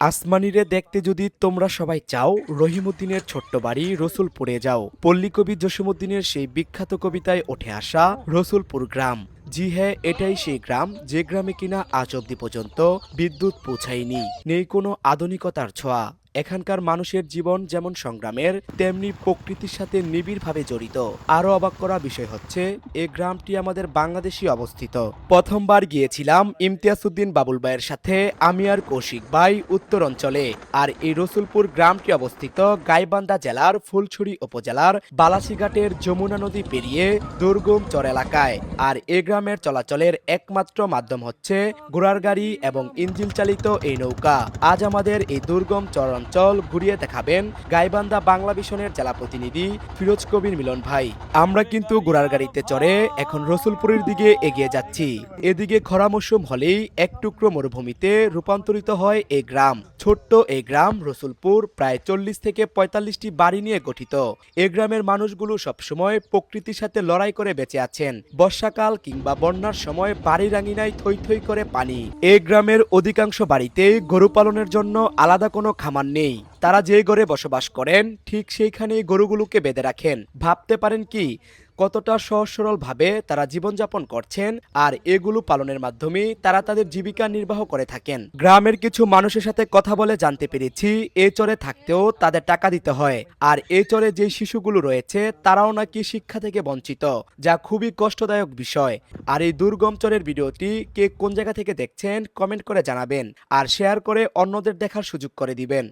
আসমানিরে দেখতে যদি তোমরা সবাই চাও, রহিমউদ্দিনের ছোট্ট বাড়ি রসুলপুরে যাও। পল্লীকবি জসীমউদ্দিনের সেই বিখ্যাত কবিতায় উঠে আসা রসুলপুর গ্রাম। জি হ্যাঁ, এটাই সেই গ্রাম, যে গ্রামে কিনা আজ অব্দি পর্যন্ত বিদ্যুৎ পৌঁছায়নি, নেই কোনো আধুনিকতার ছোঁয়া। এখানকার মানুষের জীবন যেমন সংগ্রামের, তেমনি প্রকৃতির সাথে নিবিড়ভাবে জড়িত। আরও অবাক করা বিষয় হচ্ছে, এই গ্রামটি আমাদের বাংলাদেশে অবস্থিত। প্রথমবার গিয়েছিলাম ইমতিয়াজ উদ্দিন বাবুল ভাইয়ের সাথে, আমি আর কৌশিক ভাই, উত্তর অঞ্চলে। আর এই রসুলপুর গ্রামটি অবস্থিত গাইবান্ধা জেলার ফুলছড়ি উপজেলার বালাসীঘাটের যমুনা নদী পেরিয়ে দুর্গম চর এলাকায়। আর এই গ্রামের চলাচলের একমাত্র মাধ্যম হচ্ছে ঘোড়ার গাড়ি এবং ইঞ্জিন চালিত এই নৌকা। আজ আমাদের এই দুর্গম চর অঞ্চল ঘুরিয়ে দেখাবেন গাইবান্ধা বাংলা ভিশনের জেলা প্রতিনিধি ফিরোজ কবির মিলন ভাই। আমরা কিন্তু ঘোড়ার গাড়িতে চড়ে এখন রসুলপুরের দিকে এগিয়ে যাচ্ছি। এদিকে খরা মৌসুম হলেই এক টুকরো মরুভূমিতে রূপান্তরিত হয় এই গ্রাম। ছোট্ট এই গ্রাম রসুলপুর প্রায় 40 থেকে 45টি বাড়ি নিয়ে গঠিত। এই গ্রামের মানুষগুলো সবসময় প্রকৃতির সাথে লড়াই করে বেঁচে আছেন। বর্ষাকাল কিংবা বন্যার সময় বাড়ির আঙিনায় থই থই করে পানি। এই গ্রামের অধিকাংশ বাড়িতেই গরু পালনের জন্য আলাদা কোনো খামার নেই। তারা যে ঘরে বসবাস করেন ঠিক সেইখানেই গরুগুলোকে বেঁধে রাখেন। ভাবতে পারেন কি কতটা সহজ সরল ভাবে তারা জীবনযাপন করছেন, আর এগুলো পালনের মাধ্যমে তারা তাদের জীবিকা নির্বাহ করে থাকেন। গ্রামের কিছু মানুষের সাথে কথা বলে জানতে পেরেছি, এই চরে থাকতেও তাদের টাকা দিতে হয়। আর এই চরে যে শিশুগুলো রয়েছে তারাও নাকি শিক্ষা থেকে বঞ্চিত, যা খুবই কষ্টদায়ক বিষয়। আর এই দুর্গম চরের ভিডিওটি কে কোন জায়গা থেকে দেখছেন কমেন্ট করে জানাবেন, আর শেয়ার করে অন্যদের দেখার সুযোগ করে দিবেন।